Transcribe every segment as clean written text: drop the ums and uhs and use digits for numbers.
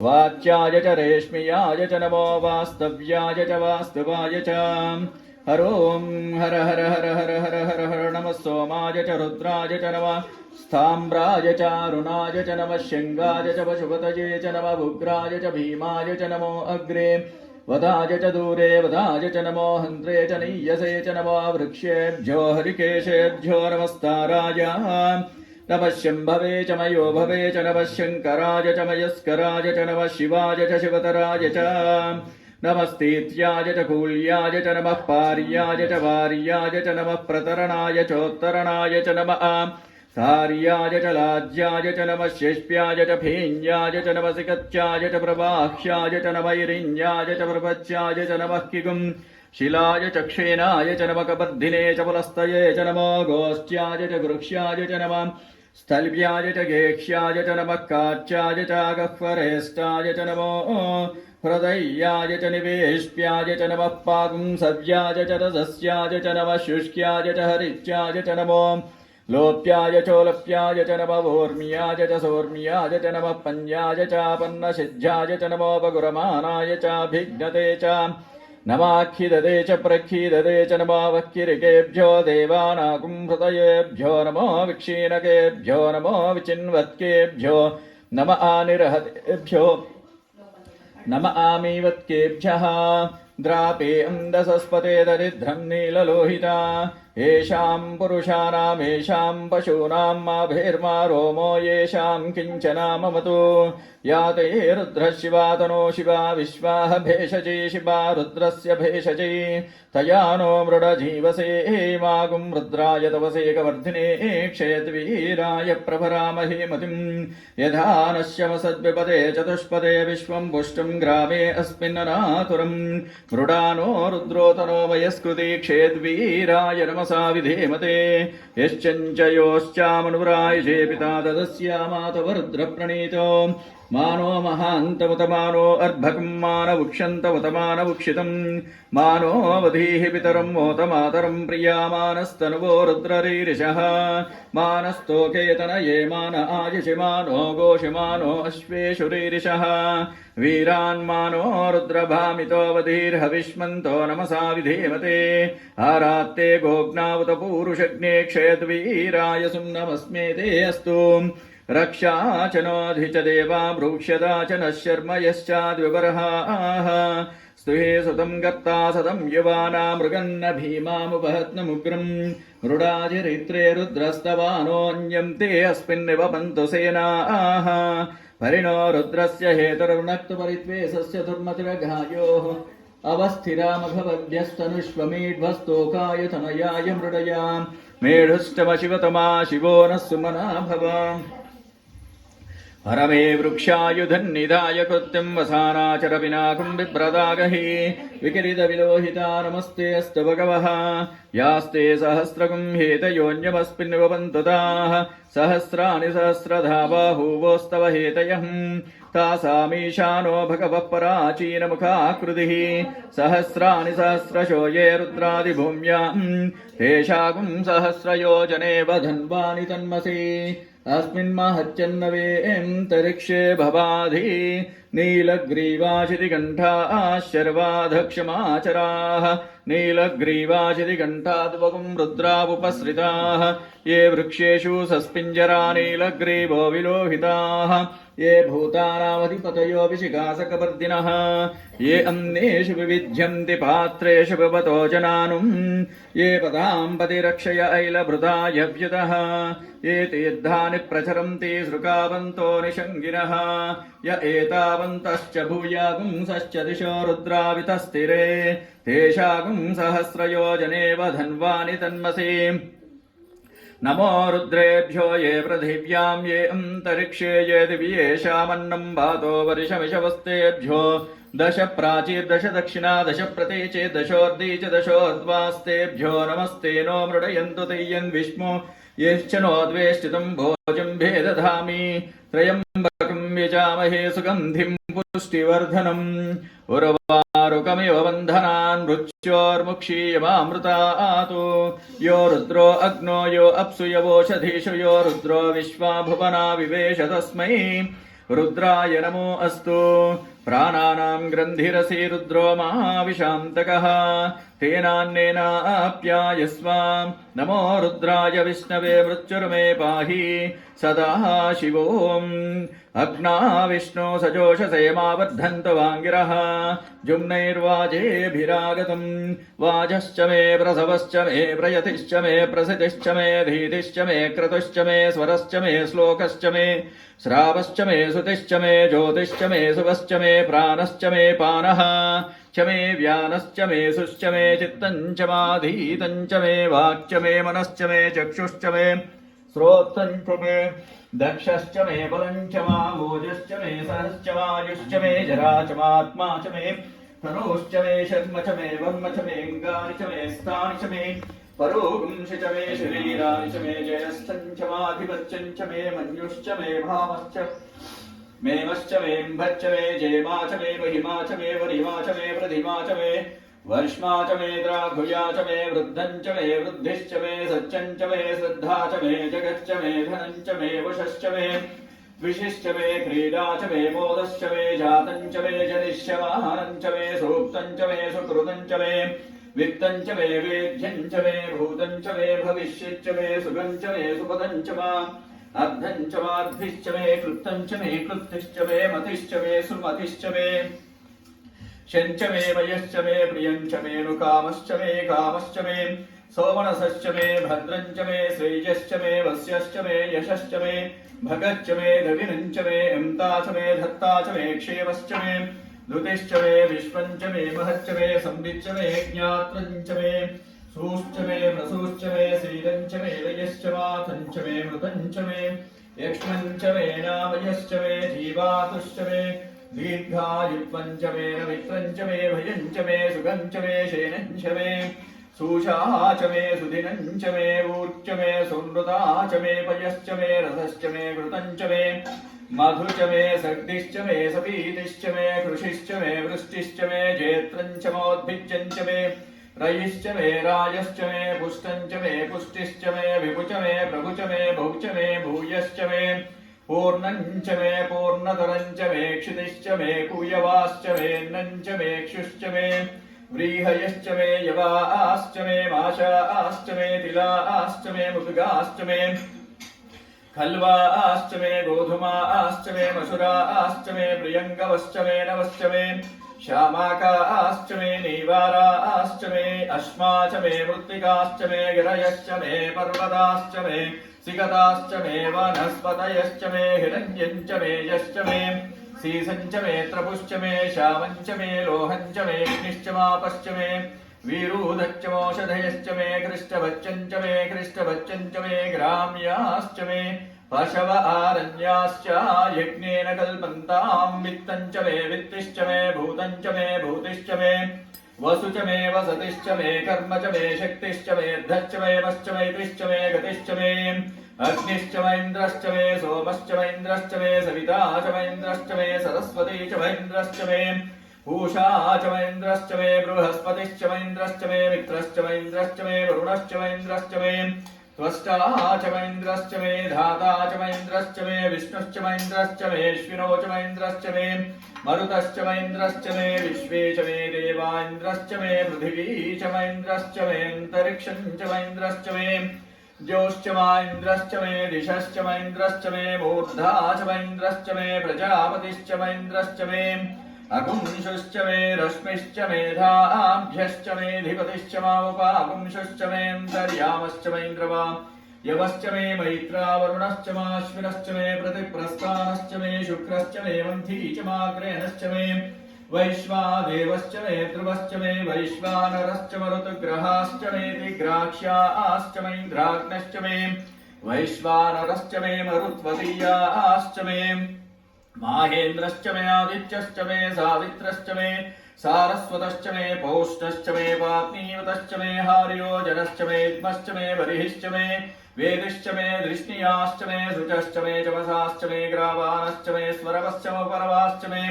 वाच्याय च रेश्म्याय च नमो वास्तव्याय च वास्तवाय च हर ओं हर हर हर हर हर हर हर नमः सोमाय च रुद्राय च नमः स्थाम्राय च अरुणाय च नमः शृङ्गाय च पशुपतये च नमः उग्राय च भीमाय च नमो अग्रे वदाय च दूरे वदाय च नमो हन्त्रे च नीयसे च नमो वृक्षेभ्यो हरिकेशेभ्यो नमस्ताराय नमः शम्भवे च मयो भवे च नमः शङ्कराय च मयस्कराय च नमः शिवाय च शिवतराय च नमस्तीत्याय च कूल्याय च नमः पार्याय च वार्याय च नमः प्रतरणाय चोत्तरणाय च नमः सार्याय च लाज्याय च नमः शिष्प्याय च फेन्याय च नमः सिकत्याय च प्रवाह्याय च नमः इरिञ्याय च प्रपच्याय च नमः किगुम् शिलाय च क्षेनाय च नमः कबर्धिने च पुलस्तये च नमो गोष्ट्याय च गृक्ष्याय च नमः स्थल्व्याय च गेक्ष्याय च नमः काच्याय च गह्वरेष्टाय च नमो हृदय्याय च निवेश्प्याय च नमः पागुंसव्याय च रसस्याय च नमः शुष्क्याय च हरिच्याय च नमो लोप्याय चोलप्याय च नमः वोर्म्याय च सौर्म्याय च नमः पञ्जाय च पन्नसिद्ध्याय च नमोपगुरमाणाय च भिघ्नते च नमाखिदते च प्रखिदते च नमो वक्किरिकेभ्यो देवानागुं हृदयेभ्यो नमो विक्षीणकेभ्यो नमो विचिन्वत्केभ्यो नम आनिर्हतेभ्यो नम आमीवत्केभ्यः द्रापे अंदसस्पते दरिद्रं नीललोहिता येषां पुरुषाणामेषां पशूनां माभेर्मा रोमो येषां किञ्चना ममतो या ते रुद्रः शिवा तनो शिवा विश्वाः भेषजे शिवा रुद्रस्य भेषजे तया नो मृडजीवसे मागुं रुद्राय तवसेकवर्धिने क्षेत्वीराय प्रभरामहे मतिं यथा नश्यमसद्विपदे चतुष्पदे विश्वं पुष्टं ग्रामे अस्मिन्ननातुरम् मृडानो रुद्रोतनो वयस्कृति क्षेद्वीराय नमसा विधेमते यश्चञ्चयोश्चामनुरायजे पिता तदस्यामातवरुद्रप्रणीतो मानो महान्तमुतमानो अर्भकं मानवुक्षन्तमुतमानवुक्षितं मानोऽवधीः पितरं मोतमातरं प्रियामानस्तनुवो रुद्ररीरिषः मानस्तोकेतनये मान आयशिमानो गोषिमानो अश्वेषुरीरिषः वीरान्मानो रुद्रभामितोऽवधीर्हविष्मन्तो नमसा विधेमते आरात्ते गोग्नावत पूरुषग्ने क्षेद्वीराय सुम्नमस्मेते अस्तु रक्षा च नोऽधि च देवा भ्रूक्ष्यदा च नः शर्म यश्चाद्विबर्हाः स्तुहे सुतं गर्ता सतं युवाना मृगन्न भीमामुपहत्नमुग्रम् मृडाधिरित्रे रुद्रस्तवानोऽन्यं ते अस्मिन्निव पन्तु सेनाः परिणो रुद्रस्य हेतुर्नक्तु परित्वेषस्य दुर्मतिरघायोः अवस्थिरामघवद्यस्तनुष्वमीढ्वस्तोकाय तनयाय मृडयां मेढुष्टमशिवतमा शिवो नः सुमना भव हरमे वृक्षायुधन्निधाय कृत्यं वसानाचरविनाकं बिभ्रदागहि विकिरितविलोहिता नमस्ते अस्तु भगवः यास्ते सहस्रगुं हेतयोऽन्यमस्मिन्निवपन्तु ताः सहस्राणि सहस्रधा बाहूवोस्तव हेतयः तासामीशानो भगवः पराचीनमुखाकृतिः सहस्राणि सहस्रशो ये रुद्रादिभूम्यां तेषागुं सहस्रयोजने वधन्वानि तन्मसि अस्मिन्महच्चन्नवेऽन्तरिक्षे भवाधि नीलग्रीवाशितिकण्ठाः शर्वाधक्षमाचराः नीलग्रीवाशितिकण्ठाद्वगुं रुद्रावुपसृताः ये वृक्षेषु सस्पिञ्जरा नीलग्रीवो विलोहिताः ये भूतानामधिपतयो विशिखासकवर्दिनः ये अन्येषु विविध्यन्ति पात्रेषु पिबतो जनानुं ये पदाम्पति रक्षय ऐलभृतायव्युतः ये तीर्थानि प्रचरन्ति सृकावन्तो निषङ्गिनः य एतावन्तश्च भूयागुंसश्च दिशो रुद्रावितस्तिरे तेषागुं सहस्रयोजने वधन्वानि तन्मसि नमो रुद्रेभ्यो ये पृथिव्यां ये अन्तरिक्षे ये दिव्येषामन्नं भातो वर्षमिषवस्तेभ्यो दश प्राचीर्दश दक्षिणा दश प्रतीचे दशोर्धी च दशोर्ध्वास्तेभ्यो नमस्ते नो मृडयन्तु तेयन् विष्णु यश्च नोद्वेष्टितं भोजं भेदधामि त्रयम्बकं यजामहे सुगन्धिं पुष्टिवर्धनम् उर्वारुकमिव बन्धनान् मृत्योर्मुक्षीयमामृतातु यो रुद्रो अग्नो यो अप्सु यवोषधीषु यो रुद्रो विश्वा भुवना विवेश तस्मै रुद्राय नमो अस्तु प्राणानां ग्रन्थिरसि रुद्रो महाविशान्तकः तेनान्नेनाप्यायस्व नमो रुद्राय विष्णवे मृत्युर्मे पाहि सदा शिवोम् अग्ना विष्णु सजोषसे मा वर्धन्त वाङ्गिरः जुम्नैर्वाजेभिरागतम् वाजश्च मे प्रसवश्च मे प्रयतिश्च मे प्रसिद्धिश्च मे धीतिश्च मे क्रतुश्च मे स्वरश्च मे श्लोकश्च मे श्रावश्च मे सुतिश्च मे ज्योतिश्च मे सुवश्च मे प्राणश्च मे पानः च मे व्यानश्च मे सुश्च मे चित्तञ्च माधीतञ्च मे वाक्च मे मनश्च मे चक्षुश्च मे श्रोत्रञ्च मे दक्षश्च मे बलञ्च मा भोजश्च मे सहश्च वायुश्च मे जरा च मात्मा च मे तनोश्च मे शर्म च मे वर्म च मे अङ्गानि च मे स्थानि च मे परोगुंसि च मे शरीराणि च मे जयस्थञ्च माधिपत्यञ्च मे मन्युश्च मे भावश्च मेमश्च मेऽम्भश्च मे जयमा च मे महिमा च मे वरिमा च मे प्रतिमा च मे वर्ष्मा च मे द्राघुया च मे वृद्धञ्च मे वृद्धिश्च मे सत्यञ्च मे श्रद्धा च मे जगच्च मे धनञ्च मे वशश्च मे विशिश्च मे क्रीडा च मे मोदश्च मे जातञ्च मे जनिष्यमानञ्च मे सूक्तञ्च मे सुकृतञ्च मे वित्तञ्च मे वेद्यञ्च मे भूतञ्च मे भविष्यच्च मे सुगञ्च मे सुपदञ्च मा अर्धञ्च मार्धिश्च मे क्लुप्तञ्च मे क्लुप्तिश्च मे मतिश्च मे सुमतिश्च मे शञ्च मे वयश्च मे प्रियञ्च मे नुकामश्च मे कामश्च मे सोमनसश्च मे भद्रञ्च मे श्रेयश्च मे वस्यश्च मे यशश्च मे भगच्च मे दविनञ्च मे अम्ता च मे धत्ता च मे क्षेमश्च मे धृतिश्च मे विश्वञ्च मे महच्च मे संविच्च मे ज्ञात्रञ्च मे सूश्च मे प्रसूश्च मे श्रीरञ्च मे लयश्च माथञ्च मे मृतञ्च मे यक्ष्मञ्च मे नामयश्च मे जीवातुश्च मे दीर्घायुत्वञ्च मे नमित्रञ्च मे भयञ्च मे सुगञ्च मे शेनञ्च मे सूषा च मे सुदिनञ्च मे ऊर्च मे सुमृता च मे पयश्च मे रसश्च मे घृतञ्च मे मधु च मे सर्दिश्च मे सपीतिश्च मे कृषिश्च मे वृष्टिश्च मे जेत्रञ्च मोद्भिज्यञ्च मे रयिश्च मे राजश्च मे पुष्टञ्च मे पुष्टिश्च मे विभुच मे प्रभुच मे बहुच मे भूयश्च मे पूर्णञ्च मे पूर्णतरञ्च मे क्षितिश्च मे कूयवाश्च मे नञ्च मे क्षुश्च मे व्रीहयश्च मे यवाश्च मे माशाश्च मे तिलाश्च मे मुद्गाश्च मे खल्वाश्च मे गोधुमाश्च मे मसुराश्च मे प्रियङ्गवश्च मे नवश्च मे श्यामाकाश्च मे नीवाराश्च मे अश्मा च मे मृत्तिकाश्च मे गिरयश्च मे पर्वताश्च मे सिगताश्च मे वनस्पतयश्च मे हिरण्यञ्च मे यश्च मे सीसञ्च मे त्रपुश्च मे श्यामञ्च मे लोहञ्च मे अग्निश्च मापश्च मे वीरूधश्च मोषधयश्च मे कृष्टवच्चञ्च मे कृष्टवच्चञ्च मे ग्राम्याश्च मे पशव आरण्याश्च यज्ञेन कल्पन्तां वित्तञ्च मे वित्तिश्च मे भूतञ्च मे भूतिश्च मे वसु च मे वसतिश्च मे कर्म च मे शक्तिश्च मे धश्च मे वश्च मे तिश्च मे गतिश्च मे अग्निश्च महेन्द्रश्च मे सोमश्च महेन्द्रश्च मे सविता च महेन्द्रश्च मे सरस्वती च महेन्द्रश्च मे पूषा च महेन्द्रश्च मे बृहस्पतिश्च महेन्द्रश्च मे मित्रश्च महेन्द्रश्च मे वरुणश्च महेन्द्रश्च मे त्वष्टा च महेन्द्रश्च मे धाता च महेन्द्रश्च मे विष्णुश्च महेन्द्रश्च मे अश्विनो च महेन्द्रश्च मे मरुतश्च महेन्द्रश्च मे विश्वे च मे देवा इन्द्रश्च मे पृथिवी च महेन्द्रश्च मे अन्तरिक्षं च महेन्द्रश्च मे ज्योश्च महेन्द्रश्च मे दिशश्च महेन्द्रश्च मे मूर्धा च महेन्द्रश्च मे प्रजापतिश्च महेन्द्रश्च मे अगुंशुश्च मे रश्मिश्च मेधाभ्यश्च मे धिपतिश्च मावपागुंशुश्च मे अन्तर्यामश्च महेन्द्रवा यवश्च मे मैत्रा वरुणश्च माश्विनश्च मे प्रतिप्रस्थानश्च मे शुक्रश्च मे मन्थी च माग्रेणश्च मे वैश्वादेवश्च मे ध्रुवश्च मे वैश्वानरश्च मरुतग्रहाश्च मे दिग्राक्ष्याश्च महेन्द्राग्नश्च मे वैश्वानरश्च मे मरुत्वदीयाश्च मे माहेन्द्रश्च मे आदित्यश्च मे सावित्रश्च मे सारस्वतश्च मे पौष्णश्च मे पात्नीवतश्च मे हार्योजनश्च मे इद्मश्च मे बर्हिश्च मे वेदिश्च मे धृष्णियाश्च मे शुचश्च मे चमसाश्च मे ग्रावानश्च मे स्वरवश्च परवाश्च मे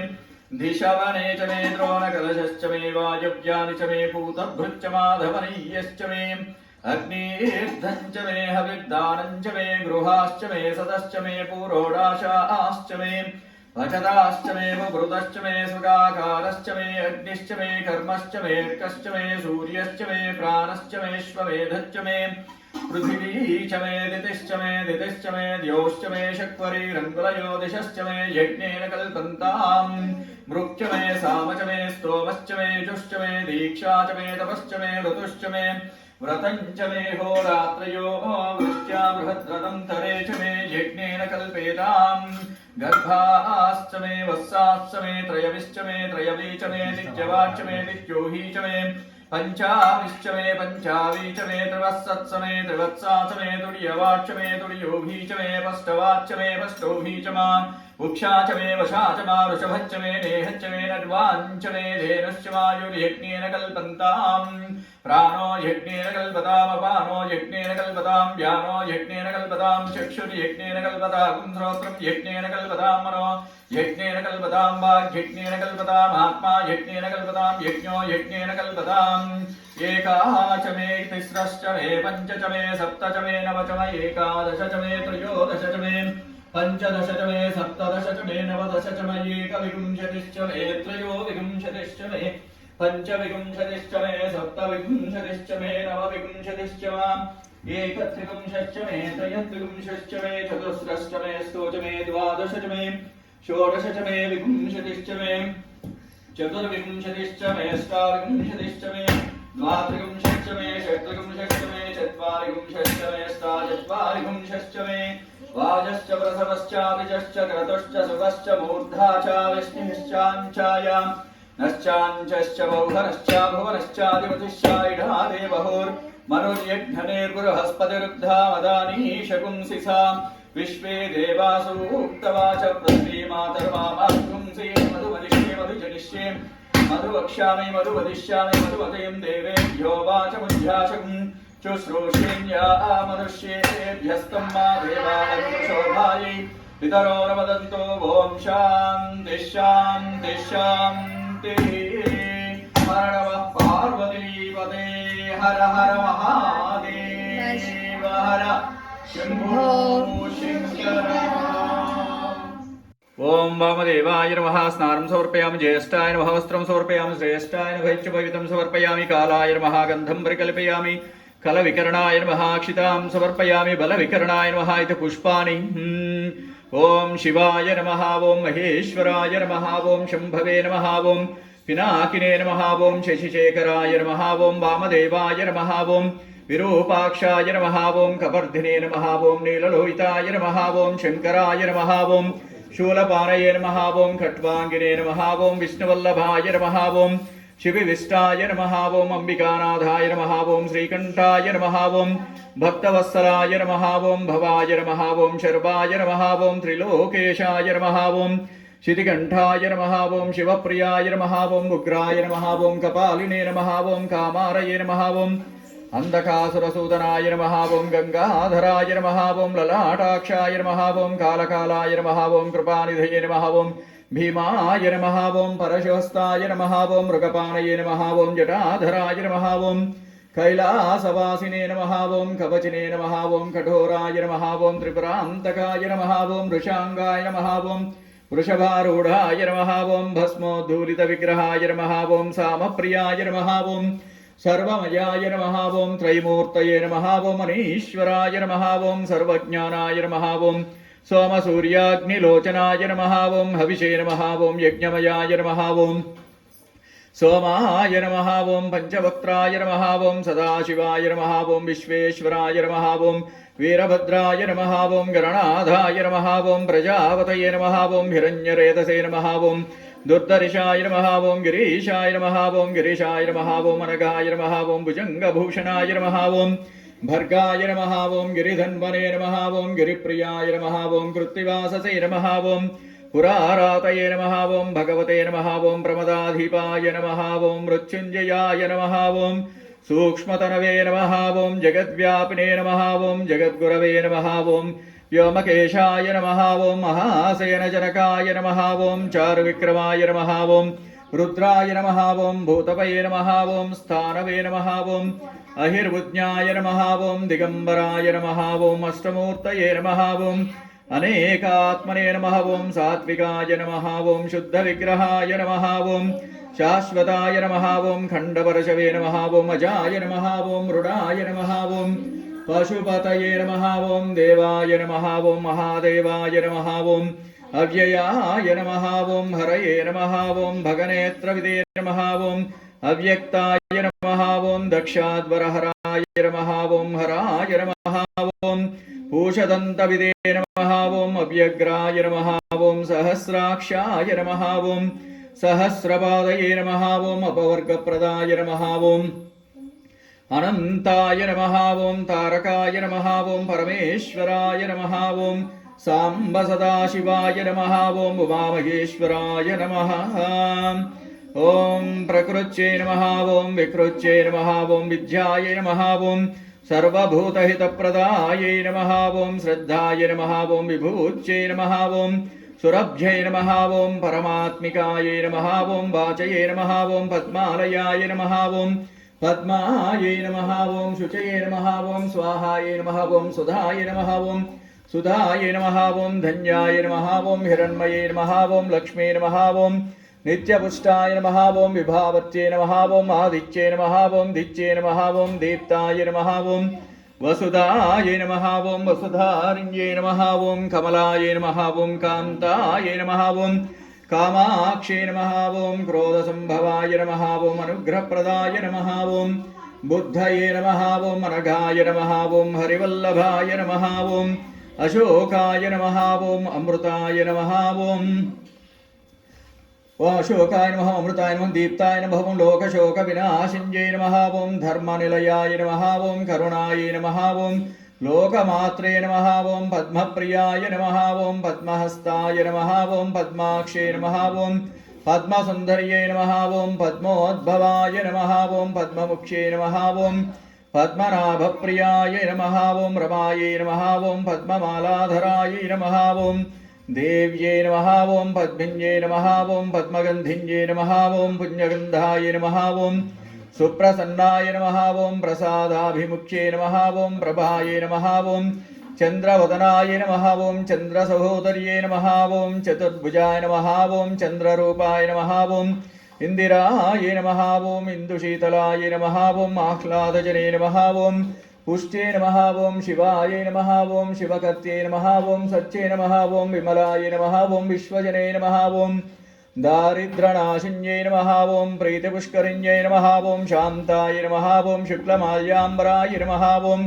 धिशवने च मे द्रोणकलशश्च मे वायव्यानि च मे पूतभृच्च माधवनीयश्च मे अग्निर्धञ्च मे हविर्दानञ्च मे गृहाश्च मे सदश्च मे पुरोडाशाश्च मे वचदाश्च मे वृतश्च मे सुगाकारश्च मे अग्निश्च मे कर्मश्च मे अर्कश्च मे सूर्यश्च मे प्राणश्च मेश्वमेधश्च मे पृथिवी च मे दितिश्च मे द्यौश्च मे शक्वरीरङ्गुलयो दिशश्च मे यज्ञेन कल्पन्ताम् मृक्च मे साम च मे स्तोमश्च मे जुश्च मे दीक्षा च मे तपश्च मे ऋतुश्च मे व्रतञ्च मे होरात्रयो वृष्ट्या बृहद्रथं तरे च मे यज्ञेन कल्पेताम् गर्भाश्च मे वत्साश्च मे त्रयविश्च मे त्रयवी च मे नित्यवाच्च मे नित्योही च मे पंचाविश्च मे पंचावी च मे त्रिवत्सत्स मे त्रिवत्सा च मे तुर्यवाच्च मे तुर्योभी च मे पष्टवाच्च मे पष्टोभी च मा उक्षा च मे वशा च मा वृषभच्च मे नेहच्च मे नड्वाञ्च मे धेनुश्च मायुर्यज्ञेन कल्पन्ताम् प्राणो यज्ञेन कल्पताम् अपानो यज्ञेन कल्पताम् व्यानो यज्ञेन कल्पताम् चक्षुर्यज्ञेन कल्पताम् श्रोत्रम् यज्ञेन कल्पताम् मनो यज्ञेन कल्पताम् वाग्यज्ञेन कल्पताम् आत्मा यज्ञेन कल्पताम् यज्ञो यज्ञेन कल्पताम् एका च मे तिस्रश्च मे पञ्च च मे सप्त च मे नव च मे एकादश च मे त्रयोदश च मे पंचदश च मे सप्तदश च मे नवदश च मे एकविंशतिश्च मे त्रयोविंशतिश्च मे पंचविंशतिश्च मे सप्तविंशतिश्च मे नवविंशतिश्च माम् एकत्रिविंशश्च मे त्रयत्रिविंशश्च मे चतुस्रश्च मे sto च मे द्वादश च मे षोडश च मे विंशतिश्च मे चतुर्विंशतिश्च मे अष्टाविंशतिश्च मे द्वात्रिविंशश्च मे षट्त्रिविंशश्च मे चत्वारिविंशश्च मे अष्टाचत्वारिविंशश्च मे वाजश्च प्रसवश्चाभिजश्च क्रतुश्च सुतश्च मूर्धा चाविष्णिश्चाञ्चायाम् नश्चाञ्चश्च बहुधनश्च भुवनश्चाधिपतिश्चाइढा देवहुर्मनुर्यज्ञनेर्बृहस्पतिरुग्धा मदानीशकुंसिसा विश्वे देवासूक्तवाच पृथ्वी मातर्मामापुंसे मधुवदिष्ये मधुजनिष्ये मधुवक्ष्यामि मधुवदिष्यामि मधुवतीं देवेभ्यो वाचमुञ्झाशकुं शुश्रूषेण्या मनुष्येभ्यस्तं मा देवानन्दशोभायै पितरो न वदन्तो ॐ शान्तिः शान्तिः शान्तिः हर नमः पार्वतीपते हर हर महादेव हर शम्भो शङ्कर ओम वामदेवाय नमः स्नानं समर्पयामि ज्येष्ठाय नमः वस्त्रं समर्पयामि श्रेष्ठाय नमः पवित्रं समर्पयामि कालाय नमः गन्धं परिकल्पयामि कलविकरणाय नमः अक्षितां समर्पयामि बलविकरणाय नमः इति पुष्पाणि ओम शिवाय नमः ओम महेश्वराय नमः ओम शंभवे नमः ओम पिनाकिने नमः ओम शशिशेखराय नमः ओम वामदेवाय नमः ओम विरूपाक्षाय नमः ओम कपर्दिने नमः ओम नीललोहिताय नमः ओम शंकराय नमः ओम शूलपाणये नमः ओम खट्वांगिने नमः ओम विष्णुवल्लभाय नमः ओम शिवविष्टाय नमः ओम अंबिकानाथाय नमः ओम श्रीकंठाय नमः ओम भक्तवत्सलाय नमः ओम भवाय नमः ओम शर्वाय नमः ओम त्रिलोकेशाय नमः ओम शितिकंठाय नमः ओम शिवप्रियाय नमः ओम उग्राय नमः ओम कपालिने नमः ओम कामारये नमः ओम अंधकासुरसूदनाय नमः ओम गंगाधराय नमः ओम ललाटाक्षाय नमः ओम कालकालाय नमः ओम कृपानिधये नमः ओम भीमाय नमः ओम परशुहस्ताय नमः ओम मृगपाणये नमः ओम जटाधराय नमः ओम कैलासवासिने नमः ओम कवचिने नमः ओम कठोराय नमः ओम त्रिपुरान्तकाय नमः ओम वृषांगाय नमः ओम वृषभारूढाय नमः ओम भस्मोद्धूलितविग्रहाय नमः ओम सामप्रियाय नमः ओम सर्वमयाय नमः ओम त्रैमूर्तये नमः ओम अनीश्वराय नमः ओम सर्वज्ञानाय नमः ओम सोमसूर्याग्निलोचनाय नमः ओम हविषे नमः ओम यज्ञमयाय नमः ओम सोमाय नमः ओम पंचवक्त्राय नमः ओम सदाशिवाय नमः ओम विश्वेश्वराय नमः ओम वीरभद्राय नमः ओम गणनाथाय नमः ओम प्रजापतये नमः ओम हिरण्यरेतसे नमः ओम दुर्धर्षाय नमः ओम गिरीशाय नमः ओम गिरीशाय नमः ओम अनघाय नमः ओम भुजंगभूषणाय नमः ओम भर्गाय नमः ओम गिरिधन्वने नमः ओम गिरिप्रियाय नमः ओम कृत्तिवाससे नमः ओम पुरारातये नमः ओम भगवते नमः ओम प्रमदाधिपाय नमः ओम मृत्युञ्जयाय नमः ओम सूक्ष्मतनवे नमः ओम जगद्व्यापिने नमः ओम जगद्गुरवे नमः ओम व्योमकेशाय नमः ओम महासेनजनकाय नमः ओम चारुविक्रमाय नमः ओम रुद्राय नमः ओम भूतपये नमः ओम स्थानवे नमः ओम अहिर्बुज्ञाय नमः ओम दिगंबराय नमः ओम अष्टमूर्तये नमः ओम अनेकात्मने नमः ॐ सात्विकाय नमः ॐ शुद्धविग्रहाय नमः ॐ शाश्वताय नमः ॐ खण्डपरशवे नमः ॐ अजाय नमः ॐ मृडाय नमः ॐ पशुपतये नमः ॐ देवाय नमः ॐ महादेवाय नमः ॐ अव्ययाय नमः ॐ हरये नमः ॐ भगनेत्रविदे नमः ॐ अव्यक्ताय नमः ॐ दक्षाद्वरहराय नमः ॐ हराय नमः ॐ पूषदन्तविदे नमः ॐ अव्यग्राय नमः ॐ सहस्राक्षाय नमः ॐ सहस्रपादये नमः ॐ अपवर्गप्रदाय नमः ॐ अनन्ताय नमः ॐ तारकाय नमः ॐ परमेश्वराय नमः ॐ साम्ब सदाशिवाय नमः ॐ उमामहेश्वराय नमः ॐ प्रकृत्यै नमः ॐ विकृत्यै नमः ॐ विद्यायै नमः ॐ सर्वभूतहितप्रदायै नमः ॐ श्रद्धाय नमः ॐ विभूत्यै नमः ॐ सुरभ्यै नमः ॐ परमात्मिकायै नमः ॐ वाचये नमः ॐ पद्मालयाय नमः ॐ पद्मायै नमः ॐ शुचये नमः ॐ स्वाहायै नमः ॐ सुधाय नमः ॐ सुधायै नमः ॐ धन्याय नमः ॐ हिरण्मये नमः ॐ लक्ष्मी नमः ॐ नित्यपुष्टाय नमः ॐ विभावत्ये नमः ॐ आदित्ये नमः ॐ दिच्ये नमः ॐ दीप्ताय नमः ॐ वसुधाय नमः ॐ वसुधारिण्ये नमः ॐ कमलाय नमः ॐ कान्ताय नमः ॐ कामाक्षे नमः ॐ क्रोधसंभवाय नमः ॐ अनुग्रहप्रदाय नमः ॐ बुद्धये नमः ॐ अनघाय नमः ॐ हरिवल्लभाय नमः ॐ अशोकाय नमः ॐ अमृताय नमः ॐ अशोकाय नमः अमृताय नमः दीप्ताय नमः ॐ लोकशोकविनाशिन्यै नमः ॐ धर्मनिलयाय नमः ॐ करुणाय नमः ॐ लोकमात्रे नमः ॐ पद्मप्रियाय नमः ॐ पद्महस्ताय नमः ॐ पद्माक्षे नमः ॐ पद्मसुन्दर्यै नमः ॐ पद्मोद्भवाय नमः ॐ पद्ममुख्ये नमः ॐ पद्मनाभप्रियाय नमः ॐ रमायै नमः ॐ पद्ममालाधरायै नमः ॐ देव्यै नमः ॐ पद्मिन्यै नमः ॐ पद्मगन्धिन्यै नमः ॐ पुण्यगन्धाय नमः ॐ सुप्रसन्नाय नमः ॐ प्रसादाभिमुख्ये नमः ॐ प्रभायै नमः ॐ चन्द्रवदनाय नमः ॐ चन्द्रसहोदर्ये नमः ॐ चतुर्भुजाय नमः ॐ चन्द्ररूपाय नमः ॐ इंदिराय नमः ॐ इन्दुशीतलाय नमः ॐ आह्लादजने नमः ॐ पुष्टे नमः ॐ शिवाय नमः ॐ शिवकर्त्यै नमः ॐ सच्चे नमः ॐ विमलाय नमः ॐ विश्वजने नमः ॐ दारिद्र्यनाशिन्यै नमः ॐ प्रीतिपुष्करिण्यै नमः ॐ शान्ताय नमः ॐ शुक्लमाल्याम्बराय नमः ॐ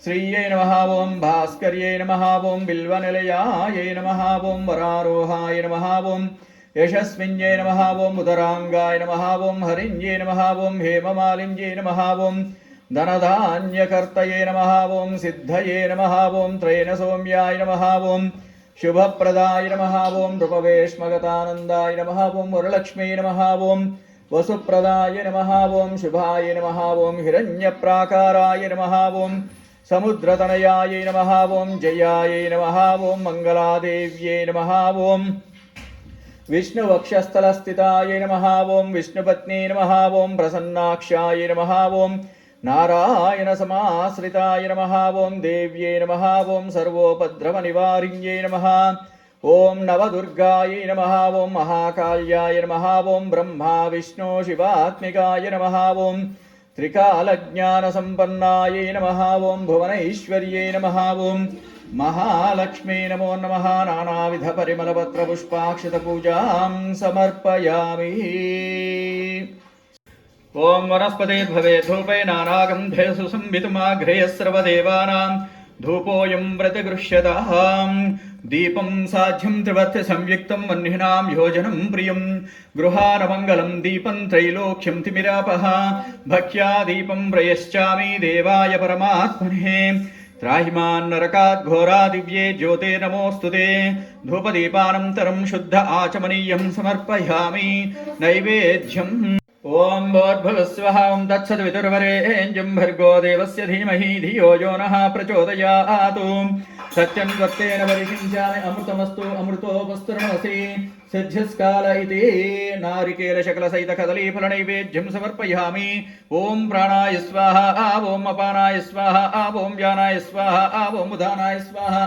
श्रीयै नमः ॐ भास्कर्यै नमः ॐ बिल्वनिलयायै नमः ॐ वरारोहाय नमः ॐ यशस्विन्यै नमः ॐ उदराङ्गाय नमः ॐ हरिण्यै नमः ॐ हेममालिन्यै नमः ॐ धनधान्यकर्तये नमः ॐ सिद्धये नमः ॐ त्रैणसौम्याय नमः ॐ शुभप्रदाय नमः ॐ नृपवेश्मगतानन्दाय नमः ॐ वरलक्ष्मी नमः ॐ वसुप्रदाय नमः ॐ शुभाय नमः ॐ हिरण्यप्राकाराय नमः ॐ समुद्रतनयायै नमः ॐ जयायै नमः ॐ मङ्गलादेव्यै नमः ॐ विष्णुवक्षस्थलस्थितायै नमः ॐ विष्णुपत्नी नमः ॐ प्रसन्नाक्षाय नमः ॐ नारायणसमाश्रिताय नमः ॐ देव्यै नमः ॐ सर्वोपद्रवनिवारिण्यै नमः ॐ नवदुर्गायै नमः ॐ महाकाल्याय नमः ॐ ब्रह्मा विष्णु शिवात्मिकाय नमः ॐ त्रिकालज्ञानसम्पन्नायै नमः ॐ भुवनैश्वर्यै नमः ॐ महालक्ष्मी नमो नमः नानाविधपरिमलपत्रपुष्पाक्षतपूजां समर्पयामि ॐ वनस्पतिर्भवे धूपे नानागन्धे सुसंवितुमाघ्रेयः सर्वदेवानां धूपोऽयं प्रतिगृह्यतः दीपं साध्यं त्रिवर्त्यसंयुक्तं वह्निनां योजनं प्रियं गृहानमङ्गलं दीपं त्रैलोक्यं तिमिरापः भक्त्या दीपं प्रयश्चामि देवाय परमात्मने त्राहिमान् नरकात् घोरादिव्ये ज्योते नमोऽस्तुते धूपदीपानन्तरं शुद्ध आचमनीयं समर्पयामि नैवेद्यम् ॐ भोर्भुवस्वः ॐ तत्सद्वितुर्वरेण्यं भर्गो देवस्य धीमहि धियो यो नः प्रचोदयात् सत्यं त्वत्तेन परिषिञ्चामि अमृतमस्तु अमृतोपस्तुर्मसि सिद्धिस्काल इति नारिकेलशकलसहितकदलीफलनैवेद्यं समर्पयामि ॐ प्राणाय स्वाहा ॐ अपानाय स्वाहा ॐ व्यानाय स्वाहा ॐ उदानाय स्वाहा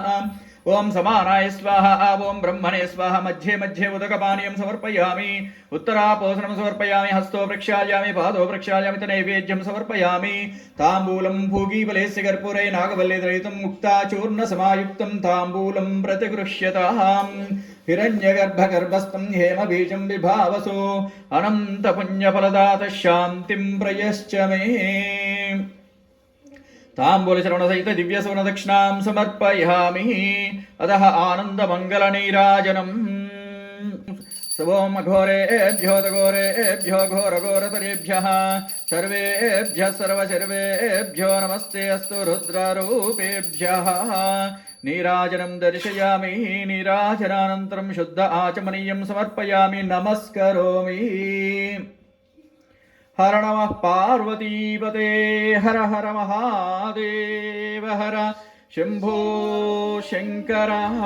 ఓం సమానాయ స్వాహ ఓం బ్రహ్మణే స్వాహ మధ్యే మధ్యే ఉదకపానీయం సమర్పయామి ఉత్తరాపోసనం సమర్పయామి హస్తో ప్రక్షాళయామి పాదో ప్రక్షాళయామి నైవేద్యం సమర్పయామి తాంబూలం భూగీఫలేస్య కర్పూరే నాగవల్లేద్రయుతం ముక్తాచూర్ణ సమాయుక్తం తాంబూలం ప్రతిగృహ్యతాం హిరణ్యగర్భగర్భస్థం హేమబీజం విభావసో అనంతపుణ్యఫలదాత శాంతిం ప్రయశ్చ మే ताम्बूलश्रवणसहित दिव्यसुवर्णदक्षिणां समर्पयामि अतः आनन्दमङ्गलनीराजनम् ॐ घोरेभ्यो घोरेभ्यो घोरघोरतरेभ्यः सर्वेभ्यः सर्वशर्वेभ्यो नमस्ते अस्तु रुद्ररूपेभ्यः नीराजनं दर्शयामि नीराजनानन्तरं शुद्ध आचमनीयं समर्पयामि नमस्करोमि हर नमः पार्वतीपते हर हर महादेव हर शम्भो शङ्करः।